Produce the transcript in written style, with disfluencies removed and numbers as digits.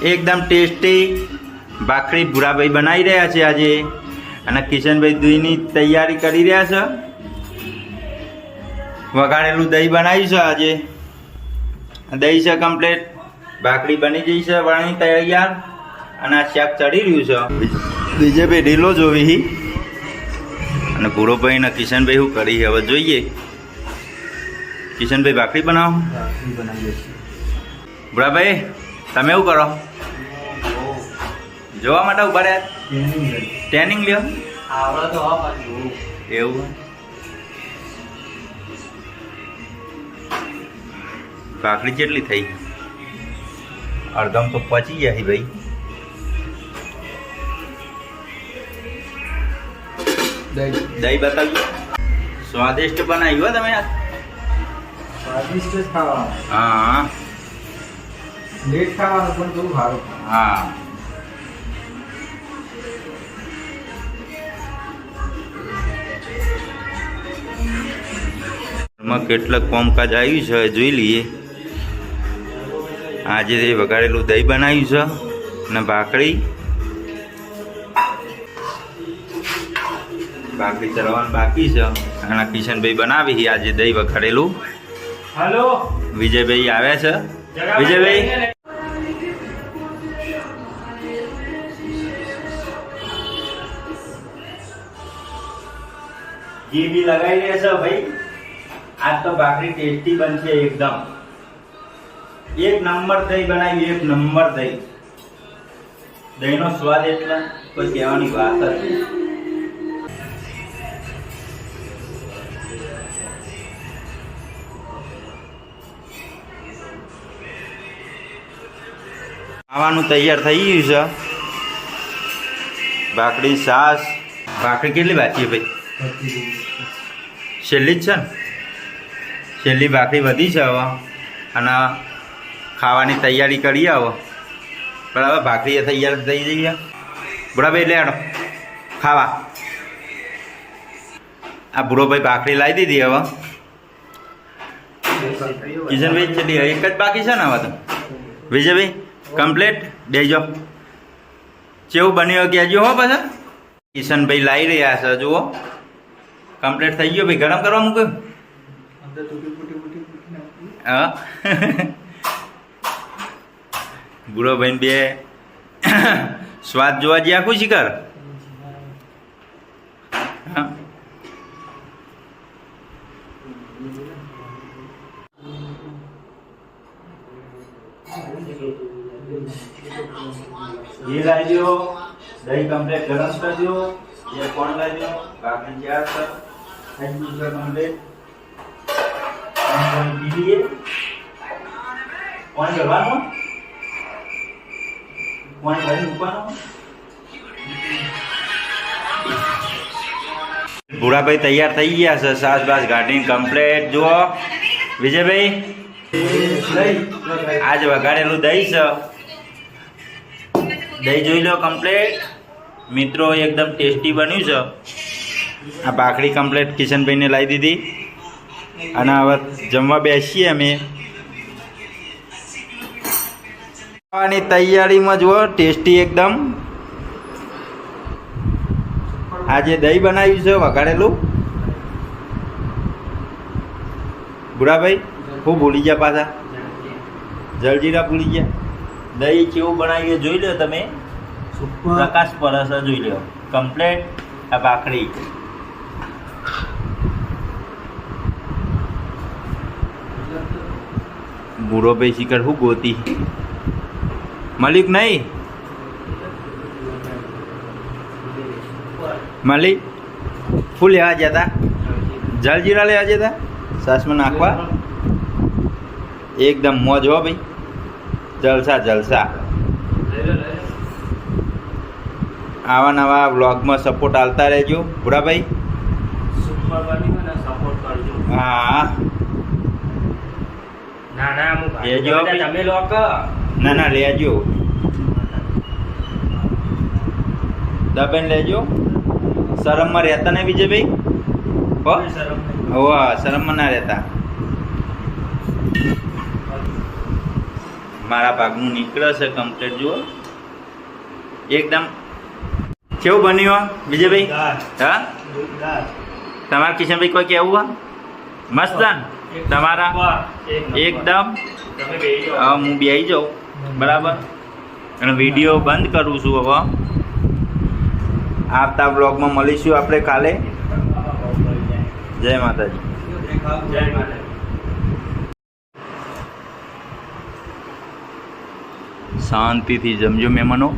એકદમ ટેસ્ટી ભાખરી ભૂરાભાઈ બનાવી રહ્યા છે આજે, અને કિશનભાઈ દહીંની તૈયારી કરી રહ્યા છે. વઘારેલું દહીં બનાવ્યું છે આજે. દહીં છે કમ્પ્લીટ, ભાખરી બની ગઈ છે વળણી તૈયાર, અને આ શાક ચડી રહ્યું છે. વિજયભાઈ રીલો જોવી અને ભૂરોભાઈ ને કિશનભાઈ શું કરી હવે જોઈએ. કિશનભાઈ ભાખરી બનાવો. ભૂરાભાઈ તમે શું કરો? જોવા માટે ઉભા રહ્યા? ટ્રેનિંગ લ્યો એવું? ભાખરી કેટલી થઈ? અડધમ તો પચી ગયા છે ભાઈ. દહીં બતાવજો. સ્વાદિષ્ટ બનાવ્યું હો તમે. સ્વાદિષ્ટ ખાવાનું. હા લેટ ખાવાનું પણ થોડું સારું. હા એમાં કેટલાક કોમકાજ આવ્યું છે જોઈ લઈએ. આજે વઘારેલું દહીં બનાવ્યું છે અને ભાખરી ચડવાનું બાકી છે. અને કિશનભાઈ બનાવી આજે દહીં વઘારેલું. હેલો વિજયભાઈ આવ્યા છે. વિજયભાઈ ઘી બી લગાવી રહ્યા છે ભાઈ. આજ તો ભાખરી ટેસ્ટી બનશે એકદમ. એક નંબર દહીં બનાવી, એક નંબર દહીં. દહીંનો સ્વાદ એટલા કોઈ કહેવાની વાત જ નહીં. ખાવાનું તૈયાર થઈ ગયું છે. ભાખરી છાશ. ભાખરી કેટલી બાકી ભાઈ? છેલ્લી જ છે ને? છેલ્લી ભાખરી વધી છે હવે, અને ખાવાની તૈયારી કરીએ હવે. બરાબર, ભાખરી એ તૈયાર થઈ જઈએ. બરાબર, લે આડો ખાવા. આ ભૂરોભાઈ ભાખરી લાવી દીધી હવે. કિશનભાઈ છેલ્લી એક જ બાકી છે ને હવે તો. વિજયભાઈ કમ્પ્લીટ બેજો. કેવું બન્યું કહેજો હો પાછા. કિશનભાઈ લાવી રહ્યા છે જુઓ. કમ્પ્લીટ થઈ ગયો ભાઈ. ગરમ કરવા મૂક્યું. હા બુરો ભાઈ બે સ્વાદ જોવા જ્યાં ખુશી કર. ઘી લાવજો, દહીં કમ્પ્લીટ ગરમ કરજો, એ કોણ લાવજો. ભાખરી ચાર કર થઈ ગયું છે કમ્પ્લીટ. પીલીએ કોણ કરવાનું? કોણ કરી મૂકવાનું? ભૂરાભાઈ તૈયાર થઈ ગયા છે. સાસ બાસ ગાર્ડનિંગ કમ્પ્લીટ. જુઓ વિજયભાઈ, આજ વઘારેલું દહીં છે. દહીં જોઈ લો કમ્પ્લીટ મિત્રો, એકદમ ટેસ્ટી બન્યું છે. આ ભાખરી કમ્પ્લીટ કિશનભાઈને લાવી દીધી, અને હવે જમવા બેસીએ અમે. ખાવાની તૈયારીમાં જુઓ, ટેસ્ટી એકદમ. આજે દહીં બનાવ્યું છે વઘારેલું. ભૂરાભાઈ હું ભૂલી ગયા પાછા, જલજીરા ભૂલી ગયા. દહીં કેવું બનાવીએ જોઈ લો તમે. પ્રકાશ પરસ જોઈ લો કમ્પ્લીટ. આ ભાખરી ભૂરો ભાઈ શિખર શું ગોતી મલિક નહીં. મલિક ફૂલ લેવા જતા, જલજીરા લેવા જતા સાસમાં નાખવા. એકદમ મોજ હો ભાઈ. જલસા જલસા. આવા નવા વ્લોગમાં સપોર્ટ આલતા રહેજો ભૂરાભાઈ. હા લેજો. ના ના લેજો, દબેન લેજો. શરમમાં રહેતા ને વિજયભાઈ? હો શરમમાં ના રહેતા. મારા ભાગનું નીકળે છે કમ્પ્લીટ. જુઓ એકદમ કેવું બન્યું વિજયભાઈ? હા, તમારા કિશનભાઈ કોઈ કેવું હા? મસ્ત ને? તમારા એકદમ. હું બેસી જાઉં બરાબર, અને વિડીયો બંધ કરું છું. હવે આવતા બ્લોગમાં મળીશું આપણે કાલે. જય માતાજી. જય માતા. શાંતિથી જમજો મહેમાનો.